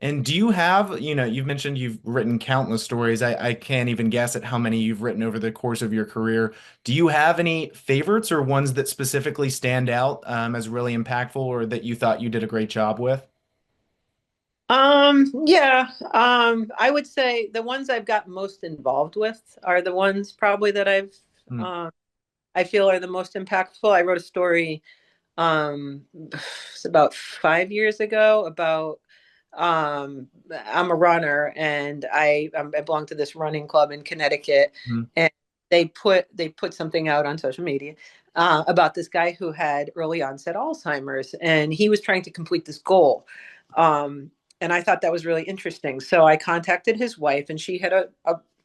And do you have, you've mentioned you've written countless stories. I can't even guess at how many you've written over the course of your career. Do you have any favorites or ones that specifically stand out as really impactful or that you thought you did a great job with? Yeah. I would say the ones I've got most involved with are the ones probably that Hmm. um, I feel are the most impactful. I wrote a story, it's about 5 years ago about, I'm a runner and I belong to this running club in Connecticut, Hmm. and they put something out on social media, about this guy who had early onset Alzheimer's, and he was trying to complete this goal. Um, and I thought that was really interesting. So I contacted his wife, and she had a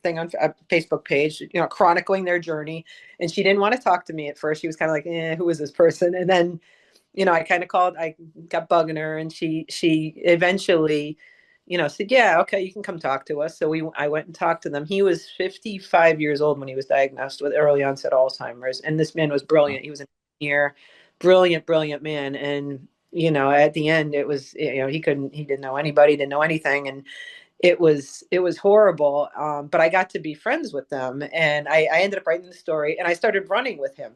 thing on a Facebook page, chronicling their journey. And she didn't want to talk to me at first. She was kind of like, who is this person? And then, I kind of called, I got bugging her, and she eventually, said, yeah, okay, you can come talk to us. So I went and talked to them. He was 55 years old when he was diagnosed with early onset Alzheimer's. And this man was brilliant. He was an engineer, brilliant, brilliant man. And, at the end it was, he didn't know anybody, didn't know anything. And it was horrible. But I got to be friends with them, and I ended up writing the story, and I started running with him.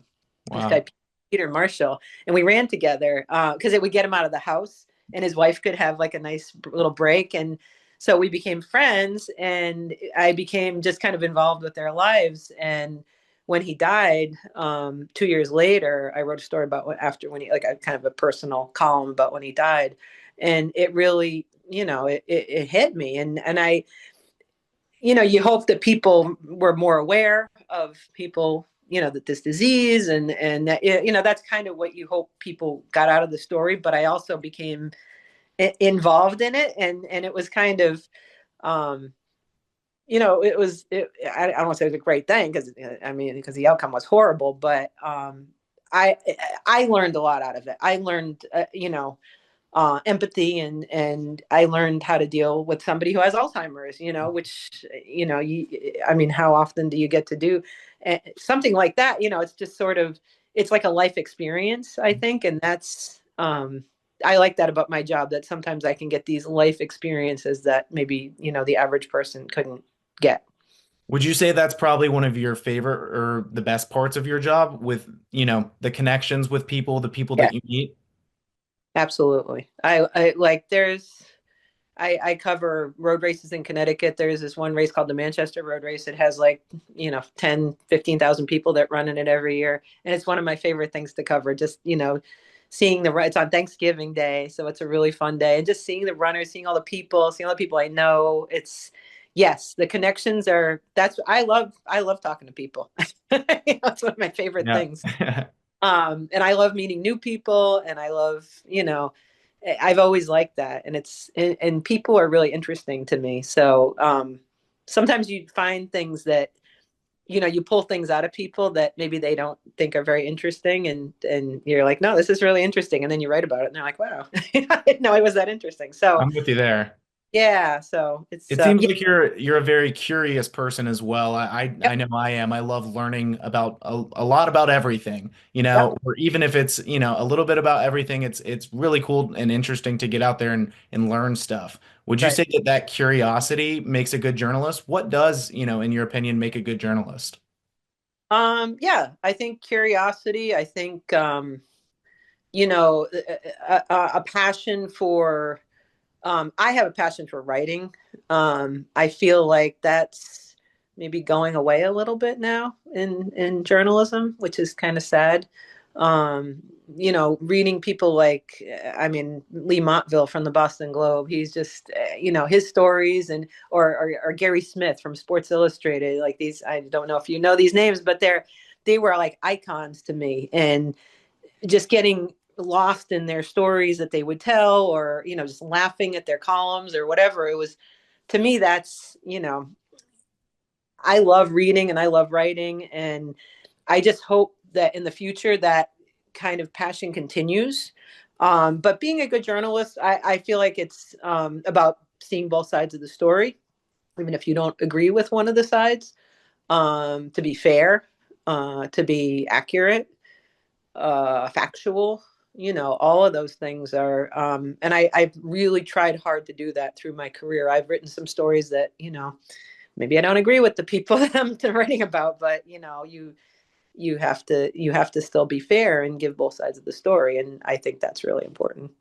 This Wow. guy, Peter Marshall, and we ran together because it would get him out of the house, and his wife could have like a nice little break. And so we became friends, and I became just kind of involved with their lives. And when he died, 2 years later, I wrote a story about when he, like, a kind of a personal column about when he died. And it really, it hit me. And I, you hope that people were more aware of people, that this disease, and that, that's kind of what you hope people got out of the story. But I also became involved in it, and it was kind of, um, I don't want to say it was a great thing, because I mean, because the outcome was horrible. But I I learned a lot out of it. I learned, empathy, and I learned how to deal with somebody who has Alzheimer's, which, I mean, how often do you get to do something like that? It's just sort of, it's like a life experience, I think. And I like that about my job, that sometimes I can get these life experiences that maybe, the average person couldn't get. Would you say that's probably one of your favorite or the best parts of your job with, the connections with people, the people Yeah, that you meet? absolutely. I like, I cover road races in Connecticut. There's this one race called the Manchester Road Race. It has like, 10, 15,000 people that run in it every year. And it's one of my favorite things to cover. Just, seeing it's on Thanksgiving Day. So it's a really fun day. And just seeing the runners, seeing all the people I know. Yes, the connections I love talking to people. It's one of my favorite Yeah. things. And I love meeting new people, and I love, I've always liked that. And and people are really interesting to me. So, sometimes you find things that, you pull things out of people that maybe they don't think are very interesting. And you're like, no, this is really interesting. And then you write about it, and they're like, wow, I didn't know it was that interesting. So, I'm with you there. yeah, so it's, It seems yeah, like you're a very curious person as well. I yep, know I am. I love learning about a lot about everything, yep, or even if it's, a little bit about everything, it's really cool and interesting to get out there and learn stuff. Would you right. say that that curiosity makes a good journalist? What does, in your opinion, make a good journalist? Yeah, I think curiosity, I think, you know, a passion for, I have a passion for writing. I feel like that's maybe going away a little bit now in journalism, which is kind of sad. Um, reading people like, I mean, Lee Montville from the Boston Globe. He's just, his stories, and or Gary Smith from Sports Illustrated. Like these, I don't know if you know these names, but they were like icons to me. And just getting lost in their stories that they would tell, or just laughing at their columns or whatever. It was, to me, that's, I love reading and I love writing. And I just hope that in the future that kind of passion continues. But being a good journalist, I feel like it's, about seeing both sides of the story, even if you don't agree with one of the sides, to be fair, to be accurate, factual. all of those things are, and I've really tried hard to do that through my career. I've written some stories that, maybe I don't agree with the people that I'm writing about, but you have to still be fair and give both sides of the story. And I think that's really important.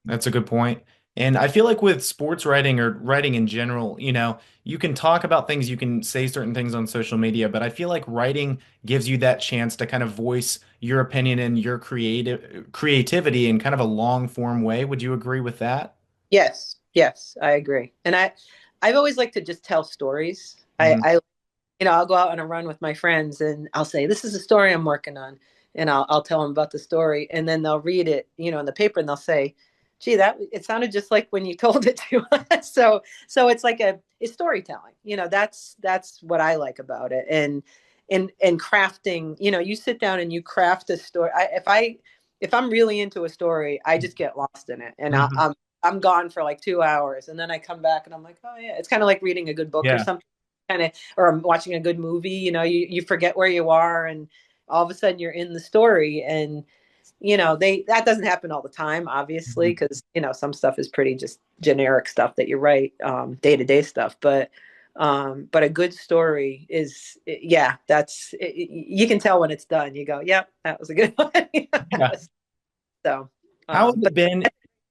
That's a good point. And I feel like with sports writing or writing in general, you can talk about things, you can say certain things on social media, but I feel like writing gives you that chance to kind of voice your opinion and your creativity in kind of a long form way. Would you agree with that? Yes, yes, I agree. And I've always liked to just tell stories. Mhm. I'll go out on a run with my friends and I'll say, this is a story I'm working on. And I'll tell them about the story. And then they'll read it, in the paper, and they'll say, gee, it sounded just like when you told it to us. So it's like it's storytelling. That's what I like about it. And crafting, you sit down and you craft a story. If I'm really into a story, I just get lost in it. And Mhm. I'm gone for like 2 hours. And then I come back and I'm like, oh yeah, it's kind of like reading a good book or Yeah. something, kind of, or watching a good movie. You forget where you are, and all of a sudden you're in the story. And that doesn't happen all the time, obviously, Mhm. because some stuff is pretty just generic stuff that you write, day-to-day stuff. But a good story is, yeah, you can tell when it's done. You go, yep, that was a good one. Yeah. So, How has but it been?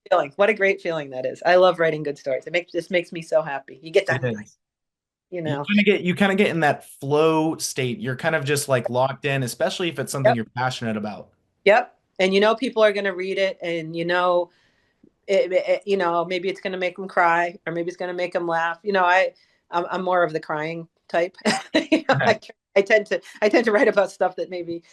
feeling, what a great feeling that is. I love writing good stories. It makes me so happy. You get It done, is. you You know. kind of get you kind of get in that flow state. You're kind of just like locked in, especially if it's something Yep. you're passionate about. Yep. And people are going to read it, and maybe it's going to make them cry, or maybe it's going to make them laugh. I'm more of the crying type. Okay. I tend to write about stuff that maybe,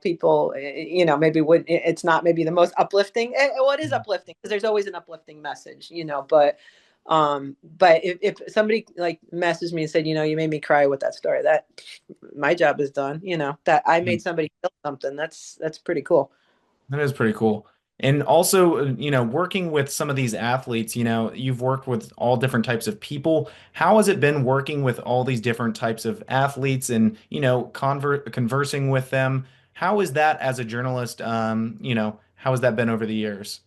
people, maybe it's not maybe the most uplifting. Well, it is uplifting because there's always an uplifting message, but if somebody like messaged me and said, you made me cry with that story, that my job is done. That I made somebody feel something. That's pretty cool. That is pretty cool. And also, working with some of these athletes, you've worked with all different types of people. How has it been working with all these different types of athletes and, conversing with them? How is that as a journalist? How has that been over the years?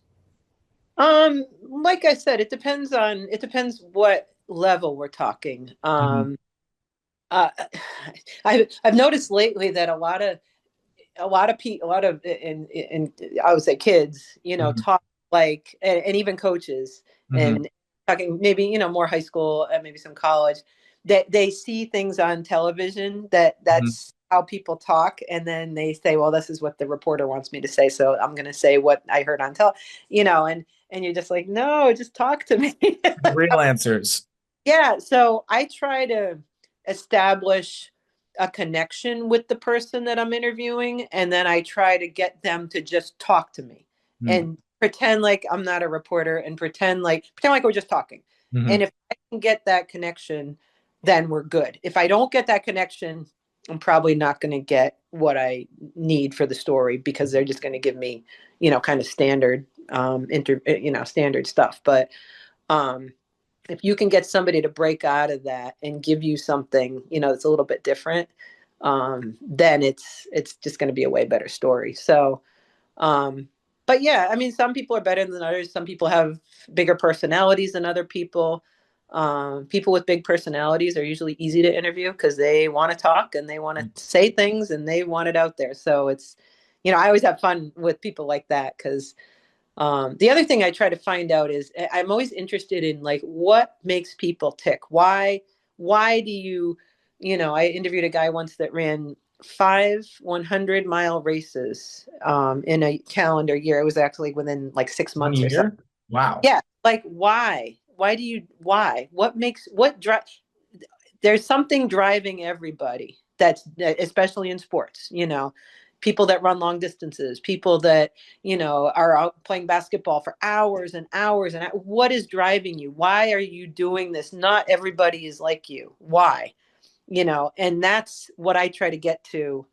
Like I said, it depends what level we're talking. Mhm. Uh, I've noticed lately that a lot of in I would say kids, Mhm. talk like, and even coaches, Mhm. and talking maybe, more high school and maybe some college, that they see things on television Mhm. that's how people talk, and then they say, well, this is what the reporter wants me to say, so I'm going to say what I heard on and you're just like, no, just talk to me. The real answers. Yeah, so I try to establish a connection with the person that I'm interviewing, and then I try to get them to just talk to me Mhm. and pretend like I'm not a reporter, and pretend like we're just talking. And Mhm. if I can get that connection, then we're good. If I don't get that connection, I'm probably not going to get what I need for the story, because they're just going to give me, kind of standard standard stuff. But um if you can get somebody to break out of that and give you something, that's a little bit different, then it's just going to be a way better story. So, um, but yeah, I mean, some people are better than others. Some people have bigger personalities than other people. People with big personalities are usually easy to interview because they want to talk and they want to say things and they want it out there. So I always have fun with people like that, because the other thing I try to find out is, I'm always interested in, like, what makes people tick. Why do I interviewed a guy once that ran 5 100-mile races in a calendar year. It was actually within like six One months or something. year? Wow. Yeah, like, why? Why? What drive? There's something driving everybody, that's especially in sports, people that run long distances, people that are out playing basketball for hours and hours, and what is driving you? Why are you doing this? Not everybody is like you. Why? And that's what I try to get to.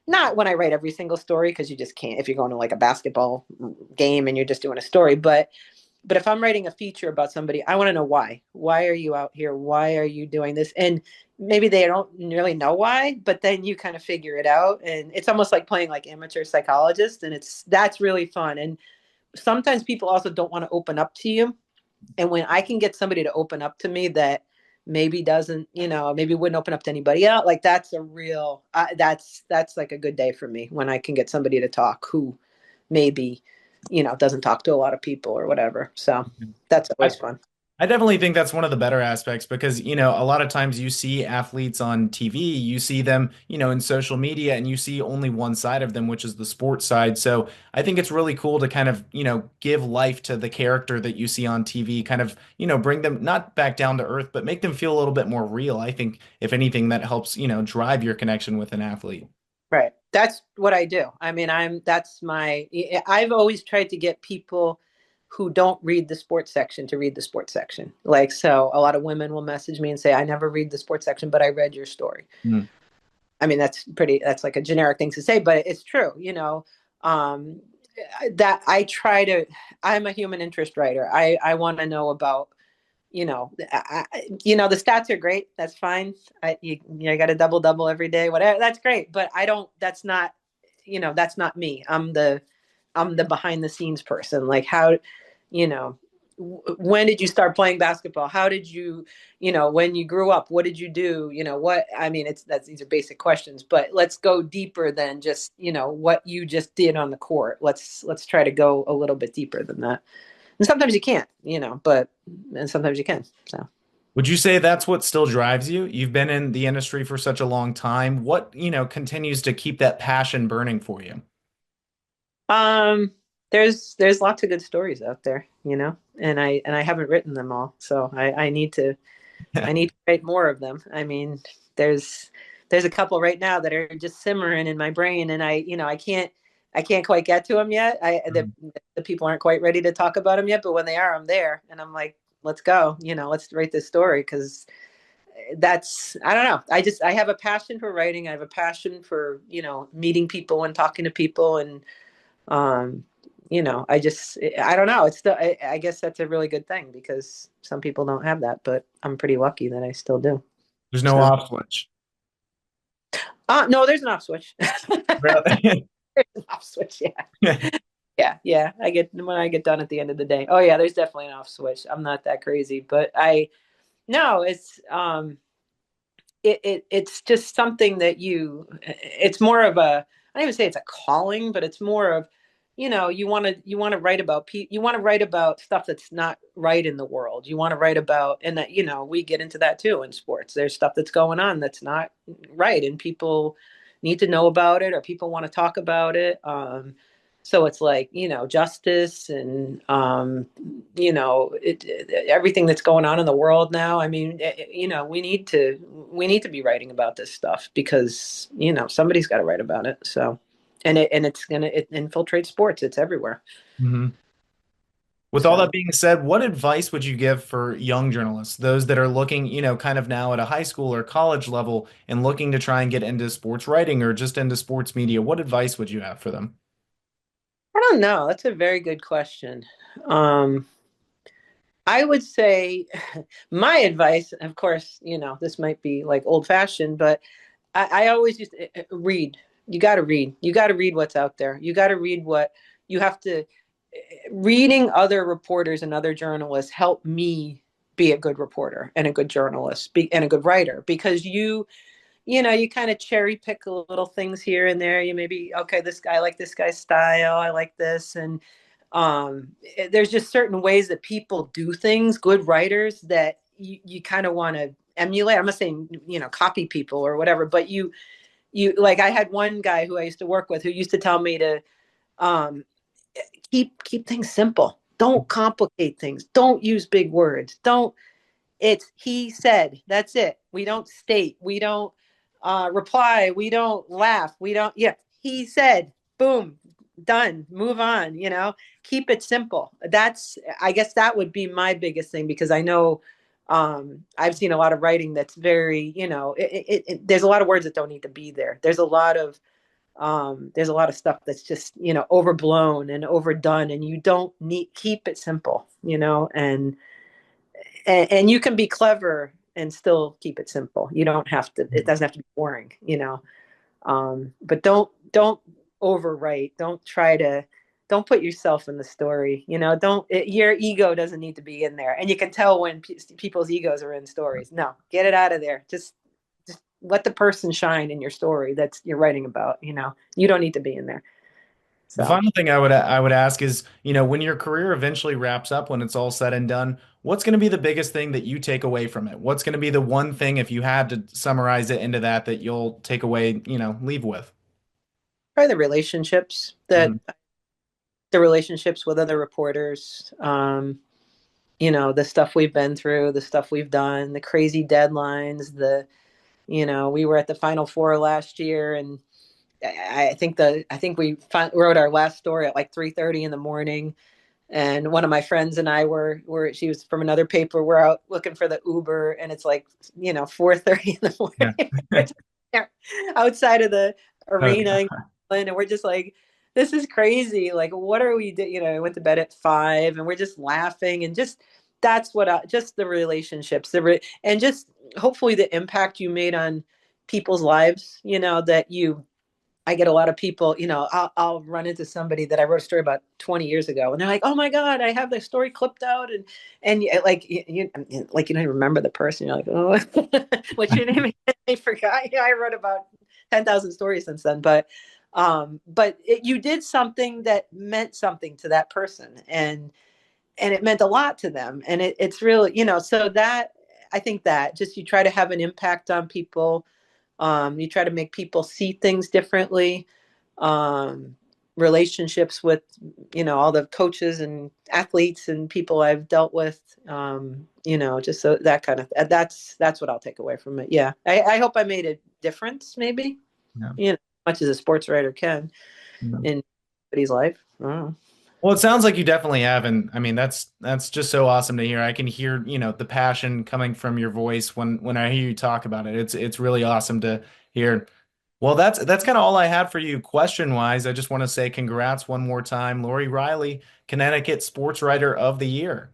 Not when I write every single story, because you just can't if you're going to like a basketball game and you're just doing a story, but but if I'm writing a feature about somebody, I want to know why. Why are you out here? Why are you doing this? And maybe they don't really know why, but then you kind of figure it out. And it's almost like playing like amateur psychologist. And that's really fun. And sometimes people also don't want to open up to you. And when I can get somebody to open up to me that maybe doesn't, maybe wouldn't open up to anybody else, like that's a real, that's like a good day for me when I can get somebody to talk who maybe, doesn't talk to a lot of people or whatever. So that's I, always fun. I definitely think that's one of the better aspects because, a lot of times you see athletes on TV, you see them, in social media, and you see only one side of them, which is the sports side. So I think it's really cool to kind of, give life to the character that you see on TV, kind of, bring them not back down to earth, but make them feel a little bit more real. I think, if anything, that helps, drive your connection with an athlete. Right. That's what I do. I mean, I've always tried to get people who don't read the sports section to read the sports section. Like, so a lot of women will message me and say, I never read the sports section, but I read your story. Mm. I mean, that's like a generic thing to say, but it's true, um, that I'm a human interest writer. I want to know about, the stats are great. That's fine. I got a double double every day, whatever. That's great. But that's not me. I'm the behind the scenes person. Like how, you know, when did you start playing basketball? How did you, when you grew up, what did you do? What, I mean, these are basic questions, but let's go deeper than just, what you just did on the court. Let's try to go a little bit deeper than that. And sometimes you can't, and sometimes you can. So, Would you say that's what still drives you? You've been in the industry for such a long time. What, continues to keep that passion burning for you? um, there's lots of good stories out there, and I haven't written them all. So I need to write more of them. I mean, there's there's a couple right now that are just simmering in my brain, and I can't quite get to them yet. The people aren't quite ready to talk about them yet, but when they are, I'm there, and I'm like, let's go. Let's write this story because I don't know. I have a passion for writing. I have a passion for meeting people and talking to people, and um, I don't know. It's still I guess that's a really good thing because some people don't have that, but I'm pretty lucky that I still do. There's no So, off switch. no, there's an off switch. Really? There's an off switch. Yeah, yeah, yeah. When I get done at the end of the day. Oh yeah, there's definitely an off switch. I'm not that crazy, but no, it's just something that it's more of I don't even say it's a calling, but it's more of you want to write about you want to write about stuff that's not right in the world. You want to write about, and that we get into that too in sports. There's stuff that's going on that's not right, and people need to know about it, or people want to talk about it. So it's like justice and everything that's going on in the world now. I mean, we need to be writing about this stuff because somebody's got to write about it. So, it infiltrates sports. It's everywhere. Mhm. With all that So, being said, what advice would you give for young journalists, those that are looking, kind of now at a high school or college level and looking to try and get into sports writing or just into sports media? What advice would you have for them? I don't know. That's a very good question. Um, I would say my advice, of course, this might be like old fashioned, but I always used to read. You got to read. You got to read what's out there. You got to read what you have to. Reading other reporters and other journalists help me be a good reporter and a good journalist and a good writer because you kind of cherry pick little things here and there. You maybe, okay, this guy, I like this guy's style. I like this. And there's just certain ways that people do things, good writers that you kind of want to emulate. I'm not saying, copy people or whatever, but like I had one guy who I used to work with who used to tell me to um, keep things simple. Don't complicate things. Don't use big words. Don't it's he said. That's it. We don't state. We don't reply. We don't laugh. We don't. Yeah, he said. Boom. Done. Move on. Keep it simple. I guess that would be my biggest thing because I know I've seen a lot of writing that's very, there's a lot of words that don't need to be there. There's a lot of There's a lot of stuff that's just, overblown and overdone, and you don't need keep it simple, and you can be clever and still keep it simple. You don't have to, it doesn't have to be boring, but don't overwrite. Don't put yourself in the story. Your ego doesn't need to be in there. And you can tell when people's egos are in stories. No, get it out of there. Just let the person shine in your story that's you're writing about. You don't need to be in there. The So final thing I would ask is, when your career eventually wraps up, when it's all said and done, what's going to be the biggest thing that you take away from it? What's going to be the one thing, if you had to summarize it into that you'll take away, leave with? probably Mhm. the relationships with other reporters. The stuff we've been through, the stuff we've done, the crazy deadlines, we were at the Final Four last year, and I think we wrote our last story at like 3:30 in the morning. And one of my friends and I were she was from another paper. We're out looking for the Uber, and it's like 4:30 in the Yeah. morning. We're just there outside of the Oh, arena in Cleveland, and we're just like, this is crazy. Like, what are we doing? I went to bed at 5, and we're just laughing, and just that's just the relationships, and just hopefully the impact you made on people's lives. That you I get a lot of people, I'll run into somebody that I wrote a story about 20 years ago, and they're like, "Oh my God, I have the story clipped out," and like like you don't even remember the person. You're like, "Oh, what's your name?" I forgot. I wrote about 10,000 stories since then, you did something that meant something to that person, and it meant a lot to them, and it's really, so that I think that just you try to have an impact on people. You try to make people see things differently. Um, Relationships with, all the coaches and athletes and people I've dealt with. Just so that kind of that's what I'll take away from it. Yeah, I hope I made a difference, maybe. yeah. As much as a sports writer can Yeah. in somebody's life. I don't know. Well, it sounds like you definitely have, and I mean that's just so awesome to hear. I can hear, the passion coming from your voice when I hear you talk about it. It's really awesome to hear. Well, that's kind of all I had for you question wise. I just want to say congrats one more time, Lori Riley, Connecticut Sportswriter of the Year.